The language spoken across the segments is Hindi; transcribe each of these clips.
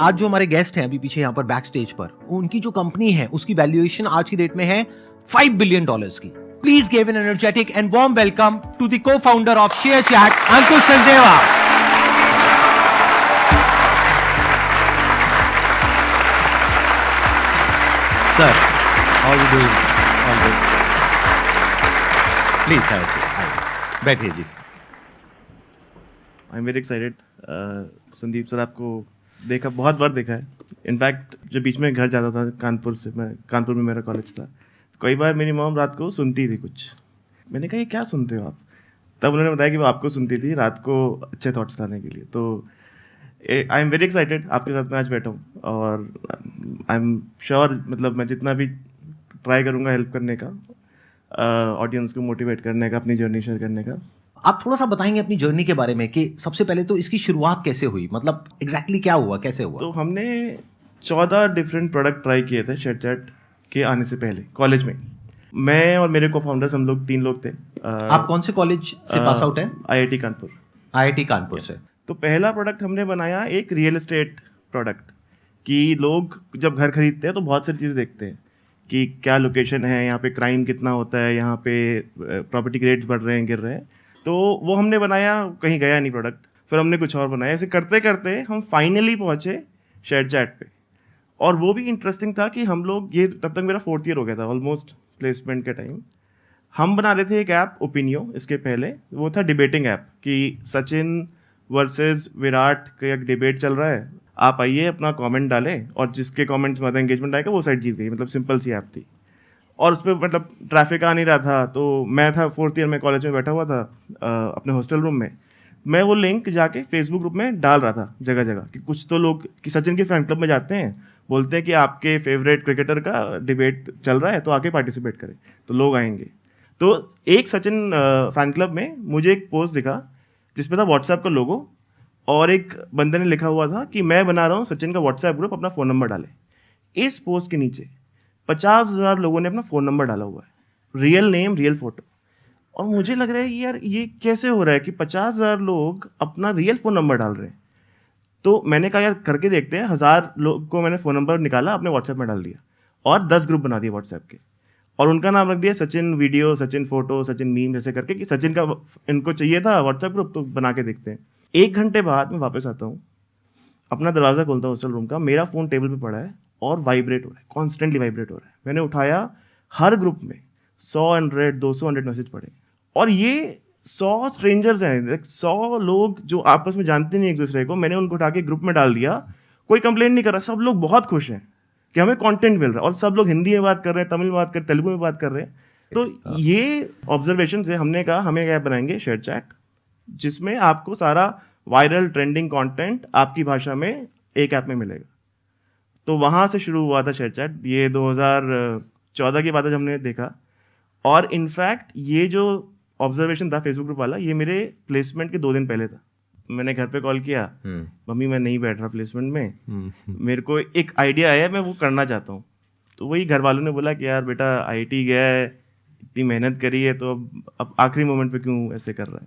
आज जो हमारे गेस्ट हैं अभी पीछे यहाँ पर बैक स्टेज पर, उनकी जो कंपनी है उसकी वैल्यूएशन आज की डेट में है $5 बिलियन की। Please give an energetic and warm welcome to the co-founder of ShareChat, Ankush Sachdeva. Sir, how are you doing? All good. Please have a seat, बैठिए जी। I am very excited. Sandeep sir आपको देखा, बहुत बार देखा है। इनफैक्ट जब बीच में घर जाता था कानपुर से, मैं कानपुर में मेरा कॉलेज था, कई बार मेरी मॉम रात को सुनती थी कुछ। मैंने कहा ये क्या सुनते हो आप? तब उन्होंने बताया कि वो आपको सुनती थी रात को अच्छे थॉट्स लाने के लिए। तो आई एम वेरी एक्साइटेड आपके साथ मैं आज बैठा हूँ, और आई एम श्योर मतलब मैं जितना भी ट्राई करूँगा हेल्प करने का, ऑडियंस को मोटिवेट करने का, अपनी जर्नी शेयर करने का। आप थोड़ा सा बताएंगे अपनी जर्नी के बारे में कि सबसे पहले तो इसकी शुरुआत कैसे हुई, मतलब एग्जैक्टली क्या हुआ, कैसे हुआ? तो हमने 14 डिफरेंट प्रोडक्ट ट्राई किए थे शेयरचैट के आने से पहले कॉलेज में। मैं और मेरे को फाउंडर्स, हम लोग 3 लोग थे। आप कौन से कॉलेज से पास आउट हैं? IIT कानपुर। IIT कानपुर से। तो पहला प्रोडक्ट हमने बनाया एक रियल एस्टेट प्रोडक्ट, कि लोग जब घर खरीदते हैं तो बहुत सारी चीज़ देखते हैं कि क्या लोकेशन है, यहाँ पे क्राइम कितना होता है, यहाँ पे प्रॉपर्टी के रेट्स बढ़ रहे हैं, गिर रहे हैं। तो वो हमने बनाया, कहीं गया नहीं प्रोडक्ट। फिर हमने कुछ और बनाया। ऐसे करते करते हम फाइनली पहुँचे शेयरचैट पे। और वो भी इंटरेस्टिंग था कि हम लोग, ये तब तक मेरा 4th ईयर हो गया था ऑलमोस्ट प्लेसमेंट के टाइम। हम बना रहे थे एक ऐप ओपिनियो, इसके पहले वो था डिबेटिंग ऐप, कि सचिन वर्सेस विराट का एक डिबेट चल रहा है, आप आइए अपना कमेंट डालें और जिसके कमेंट्स में ज़्यादा एंगेजमेंट आएगा वो साइड जीत गई। मतलब सिंपल सी ऐप थी। और उस पर मतलब ट्रैफिक आ नहीं रहा था। तो मैं था 4th ईयर में, कॉलेज में बैठा हुआ था अपने हॉस्टल रूम में। मैं वो लिंक जाके फेसबुक ग्रुप में डाल रहा था जगह जगह, कि कुछ तो लोग कि सचिन के फैन क्लब में जाते हैं, बोलते हैं कि आपके फेवरेट क्रिकेटर का डिबेट चल रहा है तो आके पार्टिसिपेट करें, तो लोग आएंगे। तो एक सचिन फैन क्लब में मुझे एक पोस्ट दिखा जिसमें था व्हाट्सएप का लोगो, और एक बंदे ने लिखा हुआ था कि मैं बना रहा हूँ सचिन का व्हाट्सएप ग्रुप, अपना फ़ोन नंबर डालें। इस पोस्ट के नीचे 50,000 लोगों ने अपना फ़ोन नंबर डाला हुआ है, रियल नेम, रियल फोटो। और मुझे लग रहा है यार ये कैसे हो रहा है कि 50,000 लोग अपना रियल फ़ोन नंबर डाल रहे हैं। तो मैंने कहा यार करके देखते हैं। 1000 लोग को मैंने फ़ोन नंबर निकाला, अपने व्हाट्सएप में डाल दिया, और 10 ग्रुप बना दिए व्हाट्सएप के, और उनका नाम रख दिया Sachin video, Sachin photo, Sachin meme, जैसे करके, कि सचिन का इनको चाहिए था व्हाट्सएप ग्रुप, तो बना के देखते हैं। 1 घंटे बाद मैं वापस आता हूँ, अपना दरवाज़ा खोलता हूँ हॉस्टल रूम का, मेरा फ़ोन टेबल पे पड़ा है और वाइब्रेट हो रहा है, कॉन्स्टेंटली वाइब्रेट हो रहा है। मैंने उठाया, हर ग्रुप में 100, 200 मैसेज पड़े, और ये 100 स्ट्रेंजर्स हैं, 100 लोग जो आपस में जानते नहीं एक दूसरे को। मैंने उनको उठा के ग्रुप में डाल दिया। कोई कंप्लेंट नहीं कर रहा, सब लोग बहुत खुश हैं कि हमें कंटेंट मिल रहा है, और सब लोग हिंदी में बात कर रहे हैं, तमिल में बात कर रहे हैं, तेलुगु में बात कर रहे हैं। तो ये ऑब्जर्वेशन से हमने कहा हमें क्या बनाएंगे शेयरचैट, जिसमें आपको सारा वायरल ट्रेंडिंग कंटेंट आपकी भाषा में एक ऐप में मिलेगा। तो वहाँ से शुरू हुआ था शेयरचैट। ये 2014 की बात है, हमने देखा। और इनफैक्ट ये जो ऑब्जर्वेशन था फेसबुक ग्रुप वाला, ये मेरे प्लेसमेंट के 2 दिन पहले था। मैंने घर पे कॉल किया, मम्मी मैं नहीं बैठ रहा प्लेसमेंट में, मेरे को एक आइडिया आया, मैं वो करना चाहता हूँ। तो वही घर वालों ने बोला कि यार बेटा IIT गया है, इतनी मेहनत करी है, तो अब आखिरी मोमेंट पे क्यों ऐसे कर रहा है।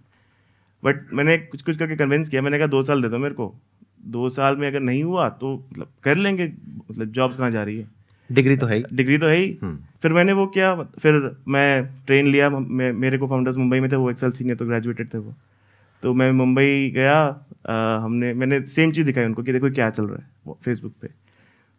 बट मैंने कुछ कुछ करके कन्विंस किया। मैंने कहा 2 साल दे दो मेरे को, 2 साल में अगर नहीं हुआ तो मतलब कर लेंगे, मतलब जॉब्स कहाँ जा रही है, डिग्री तो है ही। फिर मैंने वो किया। फिर मैं ट्रेन लिया। मेरे को फाउंडर्स मुंबई में थे, वो एक्सेल सीनियर तो ग्रेजुएटेड थे वो। तो मैं मुंबई गया, मैंने सेम चीज़ दिखाई उनको कि देखो क्या चल रहा है वो फेसबुक पे।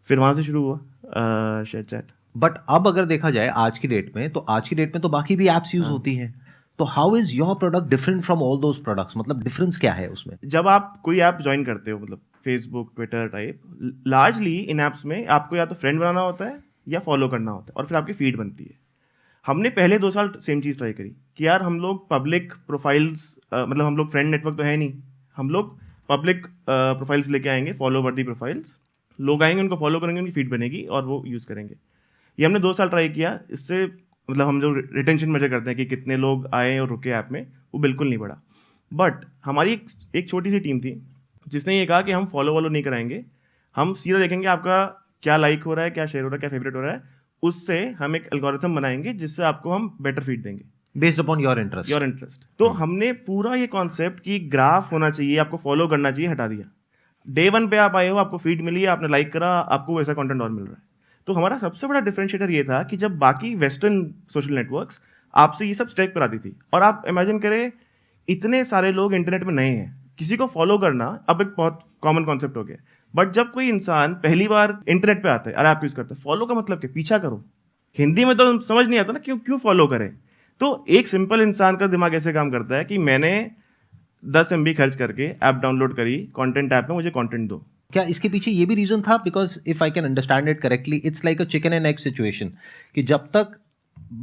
फिर वहाँ से शुरू हुआ शेयरचैट। बट अब अगर देखा जाए आज की डेट में, तो बाकी भी ऐप्स यूज होती हैं। तो how is your product different from all those products? मतलब डिफरेंस क्या है उसमें? जब आप कोई ऐप ज्वाइन करते हो, मतलब फेसबुक, ट्विटर टाइप, लार्जली इन ऐप्स में आपको या तो फ्रेंड बनाना होता है या फॉलो करना होता है, और फिर आपकी फीड बनती है। हमने पहले 2 साल सेम चीज़ ट्राई करी कि यार हम लोग पब्लिक प्रोफाइल्स, मतलब हम लोग फ्रेंड नेटवर्क तो है नहीं, हम लोग पब्लिक प्रोफाइल्स लेके आएंगे, फॉलो वर्दी प्रोफाइल्स। लोग आएंगे, उनको फॉलो करेंगे, उनकी फीड बनेगी और वो यूज़ करेंगे। ये हमने 2 साल ट्राई किया। इससे मतलब हम जो रिटेंशन मेजर करते हैं कि कितने लोग आए और रुके ऐप में, वो बिल्कुल नहीं बढ़ा। बट हमारी एक छोटी सी टीम थी जिसने ये कहा कि हम फॉलो नहीं कराएंगे, हम सीधा देखेंगे आपका क्या लाइक हो रहा है, क्या शेयर हो रहा है, क्या फेवरेट हो रहा है, उससे हम एक एल्गोरिथम बनाएंगे जिससे आपको हम बेटर फीड देंगे बेस्ड अपॉन योर इंटरेस्ट। तो हमने पूरा ये कॉन्सेप्ट कि ग्राफ होना चाहिए, आपको फॉलो करना चाहिए, हटा दिया। डे वन पे आप आए हो, आपको फीड मिली, आपने लाइक करा, आपको वैसा कंटेंट और मिल रहा है। तो हमारा सबसे बड़ा डिफरेंशिएटर ये था कि जब बाकी वेस्टर्न सोशल नेटवर्क्स आपसे ये सब स्टेप कराती थी, और आप इमेजिन करें इतने सारे लोग इंटरनेट में नए हैं, किसी को फॉलो करना अब एक बहुत कॉमन कॉन्सेप्ट हो गया। बट जब कोई इंसान पहली बार इंटरनेट पे आता है, अरे आप यूज करते हैं, फॉलो का मतलब क्या, पीछा करो। हिंदी में तो समझ नहीं आता ना, क्यों क्यों फॉलो करें। तो एक सिंपल इंसान का दिमाग ऐसे काम करता है कि मैंने 10 MB खर्च करके ऐप डाउनलोड करी, कंटेंट ऐप में मुझे कंटेंट दो। क्या इसके पीछे ये भी रीजन था? Because if I can understand it correctly, it's like a chicken and egg situation, कि जब तक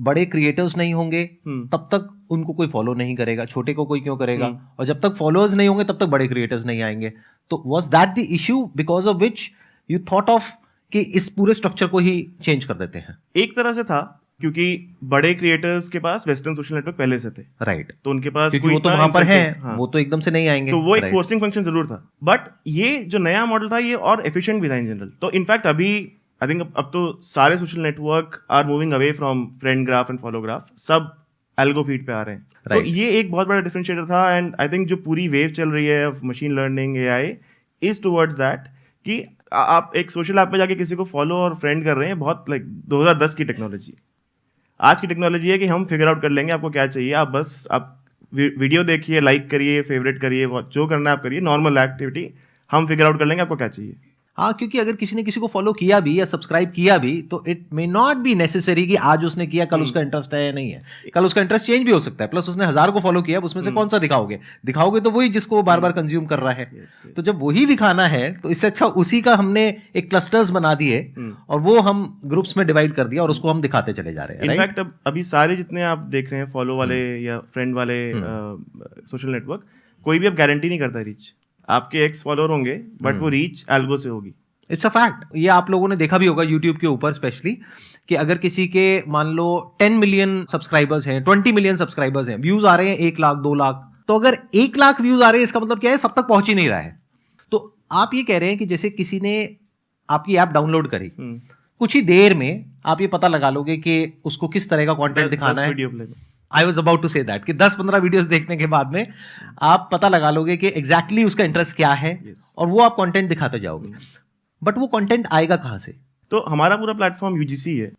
बड़े क्रिएटर्स नहीं होंगे तब तक उनको कोई फॉलो नहीं करेगा, छोटे को कोई क्यों करेगा, और जब तक फॉलोअर्स नहीं होंगे तब तक बड़े क्रिएटर्स नहीं आएंगे। तो was that the issue because of which you thought of कि इस पूरे स्ट्रक्चर को ही चेंज कर देते हैं? एक तरह से था, क्योंकि बड़े क्रिएटर्स के पास वेस्टर्न सोशल नेटवर्क पहले से थे, राइट, तो उनके पास क्योंकि कोई वो तो इतना वहां पर है, incentive- हाँ, वो तो एकदम से नहीं आएंगे, तो वो एक right. फोर्सिंग फंक्शन जरूर था। बट ये जो नया मॉडल था ये और एफिशिएंट भी था इन जनरल। तो इनफैक्ट अभी आई थिंक अब तो सारे social network are moving away from friend graph and follow graph, सब एल्गो फीड पे आ रहे हैं। तो Right. ये एक बहुत बड़ा डिफरेंशिएटर था। एंड आई थिंक जो पूरी वेव चल रही है of machine learning, AI is towards that, कि आप एक सोशल ऐप पे जाके किसी को फॉलो और फ्रेंड कर रहे हैं, बहुत लाइक 2010 की टेक्नोलॉजी। आज की टेक्नोलॉजी है कि हम फिगर आउट कर लेंगे आपको क्या चाहिए, आप बस आप वीडियो देखिए, लाइक करिए, फेवरेट करिए, जो करना है आप करिए, नॉर्मल एक्टिविटी, हम फिगर आउट कर लेंगे आपको क्या चाहिए। हाँ, क्योंकि अगर किसी ने किसी को फॉलो किया भी या सब्सक्राइब किया भी, तो it may not be necessary कि आज उसने किया कल उसका इंटरेस्ट है या नहीं है, कल उसका इंटरेस्ट चेंज भी हो सकता है। प्लस उसने 1000 को फॉलो किया, उसमें से कौन सा दिखाओगे तो वही जिसको वो बार बार कंज्यूम कर रहा है। तो जब वही दिखाना है तो इससे अच्छा उसी का हमने एक क्लस्टर्स बना दिए और वो हम ग्रुप्स में डिवाइड कर दिया और उसको हम दिखाते चले जा रहे हैं। इनफैक्ट अब अभी सारे जितने आप देख रहे हैं फॉलो वाले या फ्रेंड वाले सोशल नेटवर्क, कोई भी अब गारंटी नहीं करता रीच। आपके एक्स फॉलोअर होंगे बट वो रीच एल्गो से होगी। It's a fact. ये आप लोगों ने देखा भी होगा यूट्यूब के ऊपर स्पेशली, कि अगर किसी के मान लो 10 मिलियन सब्सक्राइबर्स हैं, 20 मिलियन सब्सक्राइबर्स हैं, व्यूज आ रहे हैं 1 लाख 2 लाख, तो अगर 1 लाख व्यूज आ रहे हैं इसका मतलब क्या है, सब तक पहुंच ही नहीं रहा है। तो आप ये कह रहे हैं कि जैसे किसी ने आपकी ऐप डाउनलोड करी, कुछ ही देर में आप ये पता लगा लोगे कि उसको किस तरह का कंटेंट दिखाना है। Video play I was about to say that कि 10-15 वीडियोस देखने के बाद में आप पता लगा लोगे कि एग्जैक्टली उसका इंटरेस्ट क्या है, और वो आप कंटेंट दिखाते जाओगे। बट वो कंटेंट आएगा कहाँ से? तो हमारा पूरा प्लेटफॉर्म यूजीसी है,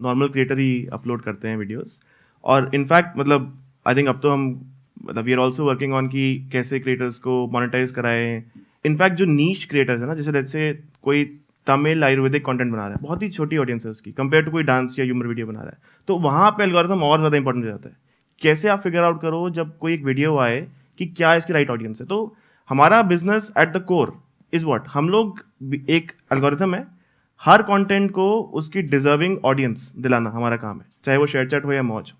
नॉर्मल क्रिएटर ही अपलोड करते हैं वीडियोस। और इनफैक्ट मतलब आई थिंक अब तो हम मतलब we are also working on कि कैसे क्रिएटर्स को मोनेटाइज कराएं। इनफैक्ट जो नीश क्रिएटर्स है ना, जैसे कोई तमिल आयुर्वेदिक कंटेंट बना रहा है, बहुत ही छोटी ऑडियंस है उसकी, कंपेयर टू कोई डांस या ह्यूमर वीडियो बना रहा है, तो वहाँ पे एल्गोरिथम और ज़्यादा इंपॉर्टेंट हो जाता है। कैसे आप फिगर आउट करो जब कोई एक वीडियो आए कि क्या इसकी राइट ऑडियंस है। तो हमारा business at the core is what, हम लोग एक एल्गोरिथम है, हर कंटेंट को उसकी डिजर्विंग ऑडियंस दिलाना हमारा काम है, चाहे वो शेयर चैट हो या मौज हो।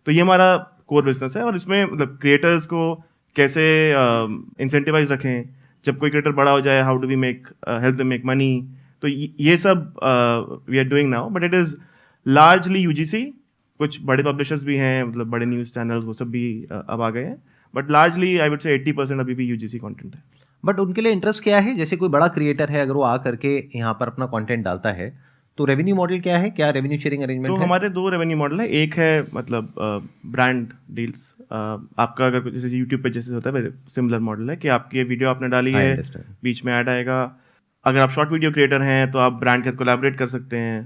तो ये हमारा कोर बिजनेस है। और इसमें मतलब क्रिएटर्स को कैसे इंसेंटिवाइज रखें, जब कोई क्रिएटर बड़ा हो जाए, how do we make help them make money, तो ये सब we are doing now. But it is largely UGC, कुछ बड़े पब्लिशर्स भी हैं, मतलब बड़े न्यूज़ चैनल्स वो सब भी अब आ गए हैं, but largely I would say 80% अभी भी यूजीसी कंटेंट है। बट उनके लिए इंटरेस्ट क्या है? जैसे कोई बड़ा क्रिएटर है, अगर वो आ करके यहाँ पर अपना कंटेंट डालता है, तो रेवेन्यू मॉडल क्या है? क्या रेवेन्यू शेयरिंग अरेंजमेंट तो है? हमारे 2 रेवेन्यू मॉडल है। एक है मतलब ब्रांड डील्स, आपका अगर जैसे यूट्यूब पे जैसे होता है सिमिलर मॉडल है कि आपकी वीडियो आपने डाली है, बीच में ऐड आएगा। अगर आप शॉर्ट वीडियो क्रिएटर हैं तो आप ब्रांड के साथ कोलैबोरेट कर सकते हैं,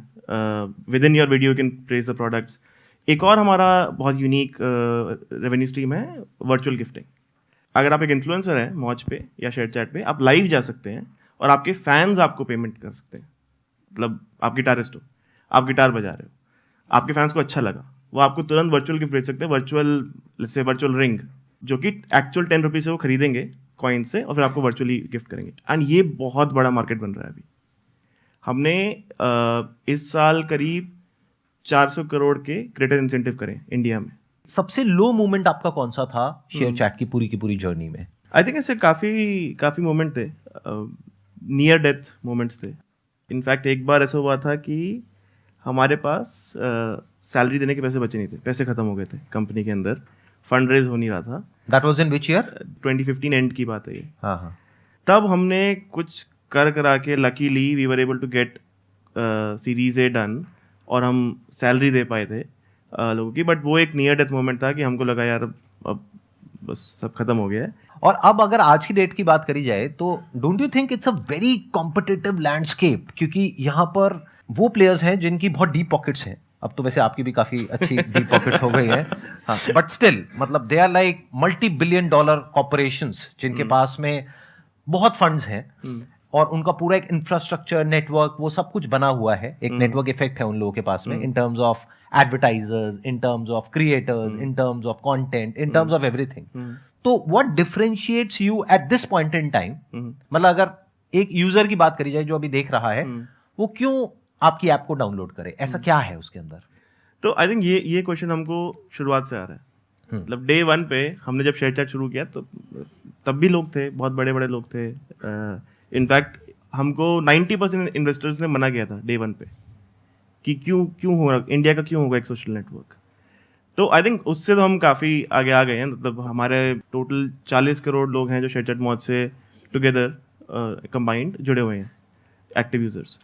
with in your video you can praise the products. एक और हमारा बहुत यूनिक रेवेन्यू स्ट्रीम है वर्चुअल गिफ्टिंग। अगर आप एक इन्फ्लुएंसर हैं मौज पे या शेयर चैट पे, आप लाइव जा सकते हैं और आपके फैंस आपको पेमेंट कर सकते हैं। मतलब आप गिटारिस्ट हो, आप गिटार बजा रहे हो, आपके फैंस को अच्छा लगा, वो आपको तुरंत वर्चुअल गिफ्ट भेज सकते हैं, वर्चुअल रिंग, जो कि एक्चुअल 10 रुपीज़ से वो खरीदेंगे कॉइन से और फिर आपको वर्चुअली गिफ्ट करेंगे। एंड ये बहुत बड़ा मार्केट बन रहा है अभी। हमने इस साल करीब 400 करोड़ के क्रिएटर इंसेंटिव करें इंडिया में। सबसे लो मोमेंट आपका कौन सा था शेयर चैट की पूरी जर्नी में? आई थिंक ऐसे काफ़ी मोमेंट थे, नियर डेथ मोमेंट्स थे। इनफैक्ट एक बार ऐसा हुआ था कि हमारे पास सैलरी देने के पैसे बचे नहीं थे, पैसे खत्म हो गए थे कंपनी के अंदर, फंड रेज हो नहीं रहा था। That was in which year? 2015 and की बात है ये। हाँ। तब हमने कुछ करा के luckily we were able to get series A done और हम सैलरी दे पाए थे लोगों की। बट वो एक नियर डेथ मोमेंट था कि हमको लगा यार अब बस सब खत्म हो गया है। और अब अगर आज की डेट की बात करी जाए तो don't you think it's a very competitive landscape, क्योंकि यहाँ पर वो प्लेयर्स हैं जिनकी बहुत डीप पॉकेट्स हैं। अब तो वैसे आपकी भी काफी अच्छी डीप पॉकेट्स हो गई हैं, हाँ, बट स्टिल मतलब they are like multi billion dollar corporations जिनके पास में बहुत फंड्स हैं और उनका पूरा एक इंफ्रास्ट्रक्चर नेटवर्क वो सब कुछ बना हुआ है। एक नेटवर्क इफेक्ट है उन लोगों के पास में in terms of advertisers, in terms of creators, in terms of content, in terms of everything. तो what differentiates you at this point in time? मतलब अगर एक यूजर की बात करी जाए जो अभी देख रहा है, वो क्यों आपकी ऐप को डाउनलोड करे? ऐसा क्या है उसके अंदर? तो आई थिंक ये क्वेश्चन हमको शुरुआत से आ रहा है। मतलब डे 1 पे हमने जब शेयर चैट शुरू किया तो तब भी लोग थे, बहुत बड़े बड़े लोग थे। इनफैक्ट हमको 90% इन्वेस्टर्स ने मना किया था डे 1 पे कि क्यों हो रहा, इंडिया का क्यों होगा एक सोशल नेटवर्क। तो आई थिंक उससे तो हम काफ़ी आगे आ गए हैं। मतलब हमारे टोटल 40 करोड़ लोग हैं जो शेयर चैट मौज से टुगेदर कंबाइंड जुड़े हुए हैं, एक्टिव यूजर्स।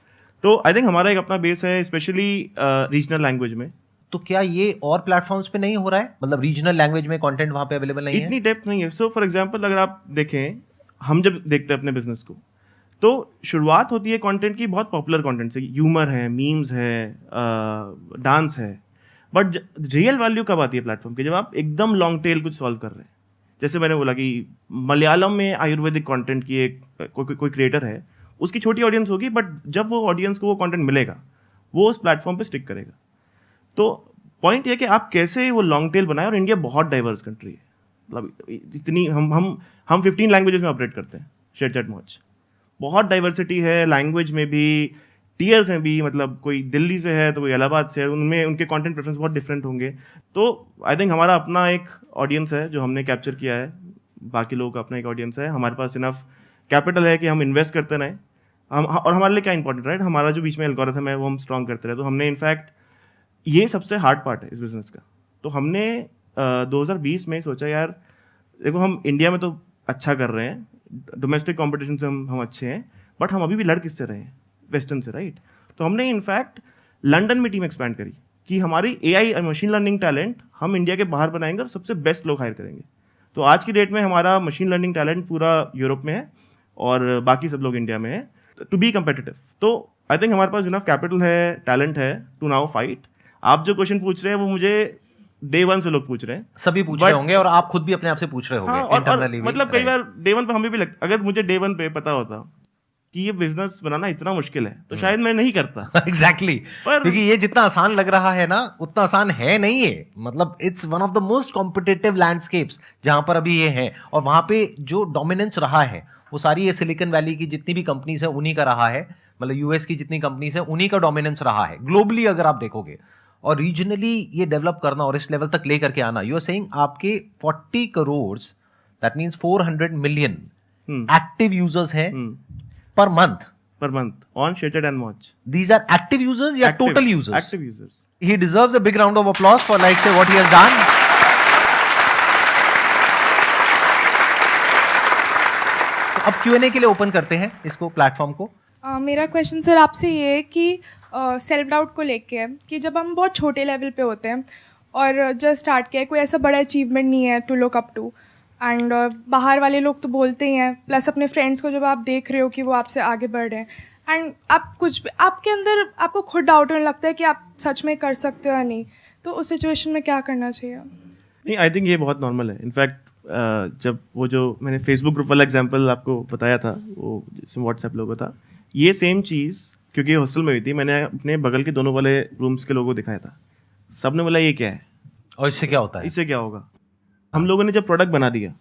तो आई थिंक हमारा एक अपना बेस है, स्पेशली रीजनल लैंग्वेज में। तो क्या ये और प्लेटफॉर्म्स पे नहीं हो रहा है? मतलब रीजनल लैंग्वेज में कंटेंट वहां पे अवेलेबल नहीं है? इतनी डेप्थ नहीं है। सो फॉर एग्जांपल अगर आप देखें, हम जब देखते हैं अपने बिजनेस को तो शुरुआत होती है कंटेंट की बहुत पॉपुलर कंटेंट से, ह्यूमर है, मीम्स है, डांस है। बट रियल वैल्यू कब आती है प्लेटफॉर्म की? जब आप एकदम लॉन्ग टेल कुछ सॉल्व कर रहे हैं। जैसे मैंने बोला कि मलयालम में आयुर्वेदिक कंटेंट की एक कोई क्रिएटर है, उसकी छोटी ऑडियंस होगी, बट जब वो ऑडियंस को वो कंटेंट मिलेगा वो उस प्लेटफॉर्म पे स्टिक करेगा। तो पॉइंट ये कि आप कैसे वो लॉन्ग टेल बनाए। और इंडिया बहुत डाइवर्स कंट्री है। मतलब इतनी हम 15 लैंग्वेजेस में ऑपरेट करते हैं शेयर चैट मौज। बहुत डाइवर्सिटी है लैंग्वेज में भी, टीयर्स में भी। मतलब कोई दिल्ली से है तो कोई इलाहाबाद से है, उनमें उनके कंटेंट प्रेफरेंस बहुत डिफरेंट होंगे। तो आई थिंक हमारा अपना एक ऑडियंस है जो हमने कैप्चर किया है। बाकी लोगों का अपना एक ऑडियंस है। हमारे पास इनफ कैपिटल है कि हम इन्वेस्ट करते रहें। और हमारे लिए क्या इंपॉर्टेंट, राइट? हमारा जो बीच में एल्गोरिथम है वो हम स्ट्रॉन्ग करते रहे। तो हमने इनफैक्ट ये सबसे हार्ड पार्ट है इस बिजनेस का। तो हमने 2020 में सोचा यार देखो, हम इंडिया में तो अच्छा कर रहे हैं, डोमेस्टिक कंपटीशन से हम अच्छे हैं, बट हम अभी भी लड़ किससे रहे हैं? वेस्टर्न से, राइट? तो हमने इनफैक्ट लंदन में टीम एक्सपैंड करी कि हमारी AI मशीन लर्निंग टैलेंट हम इंडिया के बाहर बनाएंगे और सबसे बेस्ट लोग हायर करेंगे। तो आज की डेट में हमारा मशीन लर्निंग टैलेंट पूरा यूरोप में है और बाकी सब लोग इंडिया में है टू बी कम्पिटिटिव। तो आई थिंक हमारे पास इनफ कैपिटल है, टैलेंट है टू नाउ फाइट। आप जो क्वेश्चन पूछ रहे हैं वो मुझे डे 1 से लोग पूछ रहे हैं, सभी पूछ रहे होंगे और आप खुद भी अपने आप से पूछ रहे होंगे। हाँ, और मतलब कई बार डे 1 पे हमें भी लगता, अगर मुझे डे 1 पे पता होता कि ये बिजनेस बनाना इतना मुश्किल है तो शायद मैं नहीं करता। एग्जैक्टली क्योंकि ये जितना आसान लग रहा है ना उतना आसान है नहीं है। मतलब it's one of the most competitive landscapes जहां पर अभी ये है। और वहां पे जो डोमिनेंस रहा है वो सारी ये सिलिकॉन वैली की जितनी भी कंपनीज है उन्हीं का रहा है। मतलब यूएस की जितनी कंपनीज है उन्हीं का डोमिनेंस रहा है ग्लोबली अगर आप देखोगे। और रीजनली ये डेवलप करना और इस लेवल तक लेकर के आना, यू आर सेइंग आपके 40 crore that means 400 million active users हैं per month on ShareChat and Moj. These are active users या total users? Active users. He deserves a big round of applause for like say what he has done. तो अब Q&A के लिए ओपन करते हैं इसको, प्लेटफॉर्म को। मेरा क्वेश्चन सर आपसे ये है कि सेल्फ डाउट को लेके है कि जब हम बहुत छोटे लेवल पे होते हैं और जस्ट स्टार्ट किया, कोई ऐसा बड़ा अचीवमेंट नहीं है to look up to, and बाहर वाले लोग तो बोलते ही हैं, प्लस अपने फ्रेंड्स को जब आप देख रहे हो कि वो आपसे आगे बढ़ रहे हैं, एंड आप कुछ आपके अंदर आपको खुद डाउट होने लगता है कि आप सच में कर सकते हो या नहीं। तो उस सिचुएशन में क्या करना चाहिए? नहीं, आई थिंक ये बहुत नॉर्मल है। इनफैक्ट जब वो जो मैंने फेसबुक ग्रुप वाला एग्जांपल आपको बताया था, वो जिसमें व्हाट्सएप लोगो था, ये सेम चीज़ क्योंकि हॉस्टल में हुई थी, मैंने अपने बगल के दोनों वाले रूम्स के लोगों को दिखाया था। सब ने बोला ये क्या है और इससे क्या होता है, इससे क्या होगा। हम लोगों ने जब प्रोडक्ट बना दिया,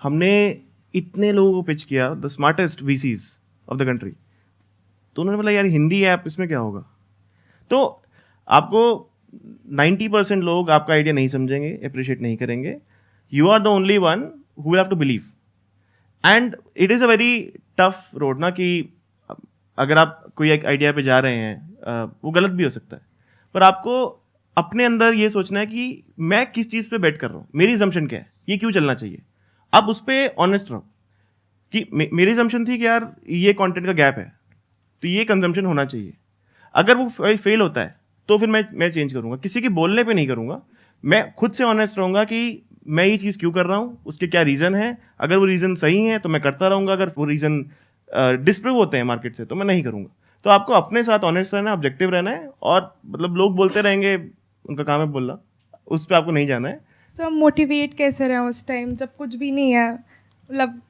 हमने इतने लोगों को पिच किया, the smartest VCs of the country, तो उन्होंने बोला यार हिंदी ऐप, इसमें क्या होगा। तो आपको 90% लोग आपका आइडिया नहीं समझेंगे, अप्रिशिएट नहीं करेंगे। You are the only one who will have to believe, and it is a very tough road ना, कि अगर आप कोई एक आइडिया पे जा रहे हैं, वो गलत भी हो सकता है, पर आपको अपने अंदर ये सोचना है कि मैं किस चीज़ पे बेट कर रहा हूँ, मेरी assumption क्या है, ये क्यों चलना चाहिए। अब उस पर ऑनेस्ट रहो कि मेरी assumption थी कि यार ये कंटेंट का गैप है तो ये कंजम्पशन होना चाहिए। अगर वो फेल होता है तो फिर मैं चेंज करूँगा, किसी के बोलने पे नहीं करूँगा। मैं खुद से ऑनेस्ट रहूँगा कि मैं ये चीज़ क्यों कर रहा हूँ, उसके क्या रीज़न है। अगर वो रीज़न सही है तो मैं करता रहूँगा, अगर वो रीज़न डिस्प्रूव होते हैं मार्केट से तो मैं नहीं करूँगा। तो आपको अपने साथ ऑनेस्ट रहना है, ऑब्जेक्टिव रहना है, और मतलब लोग बोलते रहेंगे, उनका काम है बोलना, उस पर आपको नहीं जाना है। सर मोटिवेट कैसे रहें उस टाइम जब कुछ भी नहीं है, मतलब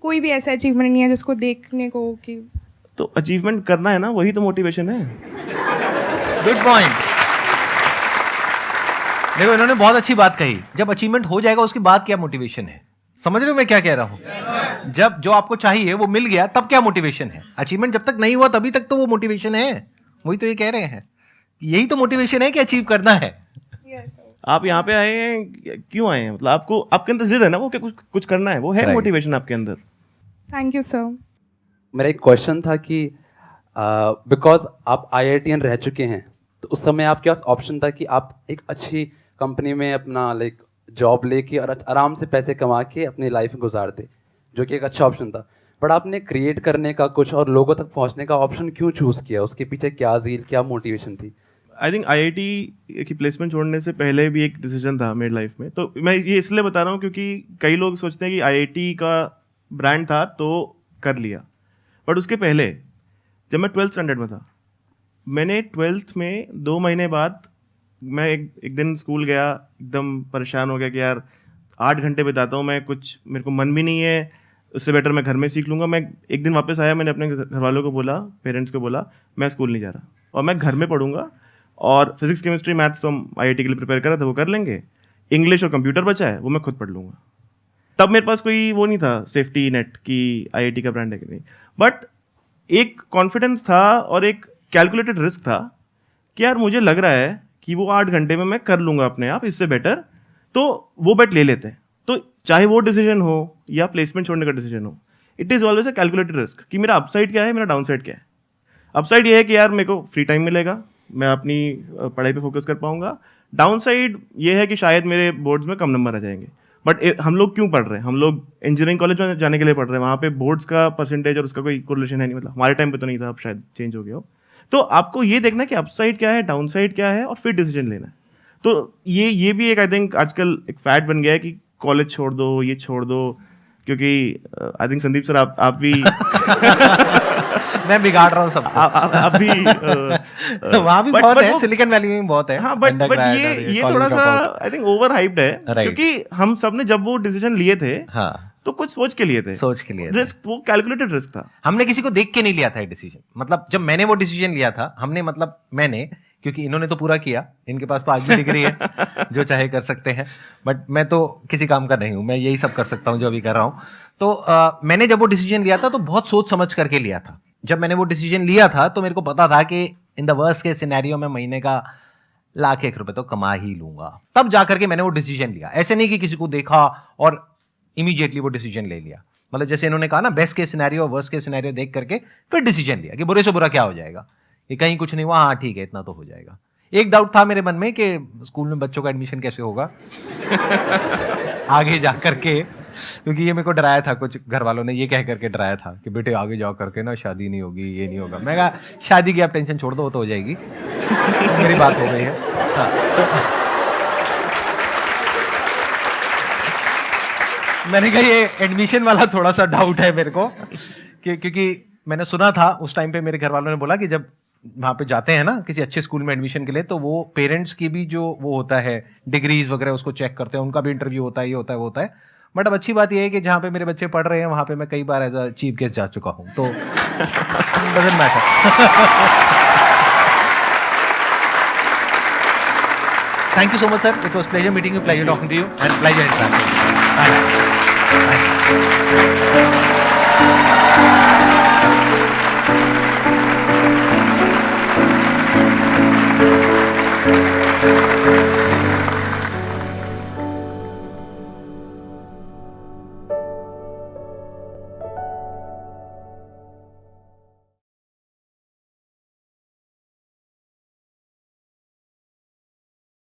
कोई भी ऐसा अचीवमेंट नहीं है जिसको देखने को कि तो अचीवमेंट करना है ना, वही तो मोटिवेशन है। Good point. देखो इन्होंने बहुत अच्छी बात कही, जब अचीवमेंट हो जाएगा उसके बाद क्या मोटिवेशन है। समझ रहे हो मैं क्या कह रहा हूं? जब जो आपको चाहिए वो मिल गया तब क्या मोटिवेशन है। अचीवमेंट जब तक नहीं हुआ तभी तक तो वो मोटिवेशन है। वही तो ये कह रहे हैं, यही तो मोटिवेशन है कि अचीव करना है। आप यहाँ पे आए हैं, क्यों आए हैं? मतलब आपको, आपके अंदर जिद है ना वो कि कुछ करना है, वो है मोटिवेशन आपके अंदर। Thank you sir. मेरा एक क्वेश्चन था कि बिकॉज आप IITian रह चुके हैं, तो उस समय आपके पास ऑप्शन था कि आप एक अच्छी कंपनी में अपना लाइक जॉब लेके और आराम से पैसे कमा के अपनी लाइफ गुजारते, जो कि एक अच्छा ऑप्शन था। बट आपने क्रिएट करने का कुछ और लोगों तक पहुंचने का ऑप्शन क्यों चूज़ किया? उसके पीछे क्या ज़ील, क्या मोटिवेशन थी? आई थिंक IIT की प्लेसमेंट छोड़ने से पहले भी एक डिसीजन था मेरी लाइफ में। तो मैं ये इसलिए बता रहा हूँ क्योंकि कई लोग सोचते हैं कि IIT का ब्रांड था तो कर लिया, बट उसके पहले जब मैं 12th स्टैंडर्ड में था, मैंने 12th में 2 महीने बाद मैं एक दिन स्कूल गया, एकदम परेशान हो गया कि यार 8 घंटे बिताता हूँ मैं, कुछ मेरे को मन भी नहीं है, उससे बेटर मैं घर में सीख लूँगा। मैं एक दिन वापस आया, मैंने अपने घर वालों को बोला, पेरेंट्स को बोला, मैं स्कूल नहीं जा रहा और मैं घर में पढ़ूंगा, और फिजिक्स केमिस्ट्री मैथ्स तो हम IIT के लिए प्रिपेयर कर रहे थे, वो कर लेंगे, इंग्लिश और कंप्यूटर बचा है वो मैं खुद पढ़ लूँगा। तब मेरे पास कोई वो नहीं था सेफ्टी नेट कि IIT का ब्रांड है कि नहीं, बट एक कॉन्फिडेंस था और एक कैलकुलेटेड रिस्क था कि यार मुझे लग रहा है कि वो 8 घंटे में मैं कर लूँगा अपने आप, इससे बेटर तो वो बेट ले लेते हैं। तो चाहे वो डिसीजन हो या प्लेसमेंट छोड़ने का डिसीजन हो, it is always a calculated risk कि मेरा अपसाइड क्या है, मेरा डाउन साइड क्या है। अपसाइड ये है कि यार मेरे को फ्री टाइम मिलेगा, मैं अपनी पढ़ाई पे फोकस कर पाऊंगा। डाउन साइड ये है कि शायद मेरे बोर्ड्स में कम नंबर आ जाएंगे। बट हम लोग क्यों पढ़ रहे हैं? हम लोग इंजीनियरिंग कॉलेज में जाने के लिए पढ़ रहे हैं, वहाँ पे बोर्ड्स का परसेंटेज और उसका कोई कोरिलेशन है नहीं। मतलब हमारे टाइम पे तो नहीं था, अब शायद चेंज हो गया हो। तो आपको ये देखना है कि अपसाइड क्या है, डाउन साइड क्या है, और फिर डिसीजन लेना है। तो ये भी एक आई थिंक आजकल एक फैट बन गया है कि कॉलेज छोड़ दो, ये छोड़ दो, क्योंकि आई थिंक संदीप सर आप भी मैं बिगाड़ रहा हूँ सबको। आप भी वहाँ भी बहुत है, सिलिकॉन वैली में भी बहुत है। हाँ, बट ये थोड़ा सा आई थिंक ओवर हाइप्ड है, क्योंकि हम सब ने जब वो डिसीजन लिए थे, हाँ, तो कुछ सोच के लिए थे, रिस्क, वो कैलकुलेटेड रिस्क था। हमने किसी को देख के नहीं लिया था ये डिसीजन। मतलब जब मैंने वो डिसीजन लिया था, हमने, मतलब मैंने, क्योंकि इन्होंने तो पूरा किया, इनके पास तो आज भी डिग्री है, जो चाहे कर सकते हैं, बट मैं तो किसी काम का नहीं हूं, मैं यही सब कर सकता हूं जो अभी कर रहा हूं। तो मैंने जब वो डिसीजन लिया था तो बहुत सोच समझ करके लिया था। जब मैंने वो डिसीजन लिया था तो मेरे को पता था कि in the worst case scenario में महीने का ₹1,00,000 तो कमा ही लूंगा। तब जाकर के मैंने वो डिसीजन लिया। ऐसे नहीं कि किसी को देखा और इमीडिएटली वो डिसीजन ले लिया। मतलब जैसे इन्होंने कहा ना, best case scenario, worst case scenario देख करके फिर डिसीजन लिया कि बुरे से बुरा क्या हो जाएगा, ये कहीं कुछ नहीं हुआ, हाँ ठीक है इतना तो हो जाएगा। एक डाउट था मेरे मन में कि स्कूल में बच्चों का एडमिशन कैसे होगा आगे जा करके, क्योंकि ये मेरे को डराया था, कुछ घर वालों ने ये कह करके डराया था कि बेटे आगे जाओ करके ना शादी नहीं होगी, ये नहीं होगा। मैं कहा शादी की आप टेंशन छोड़ दो, वो तो हो जाएगी। मेरी बात हो गई है। हाँ, मैंने कहा ये एडमिशन वाला थोड़ा सा डाउट है मेरे को, क्योंकि मैंने सुना था उस टाइम पे, मेरे घर वालों ने बोला कि जब वहाँ पे जाते हैं ना किसी अच्छे स्कूल में एडमिशन के लिए, तो वो पेरेंट्स की भी जो वो होता है डिग्रीज वगैरह उसको चेक करते हैं, उनका भी इंटरव्यू होता है, ये होता है वो होता है। बट अब अच्छी बात ये है कि जहाँ पे मेरे बच्चे पढ़ रहे हैं वहाँ पे मैं कई बार एज अ चीफ गेस्ट जा चुका हूँ, तो doesn't matter. Thank you so much sir, it was pleasure meeting you, pleasure talking to you and pleasure interacting.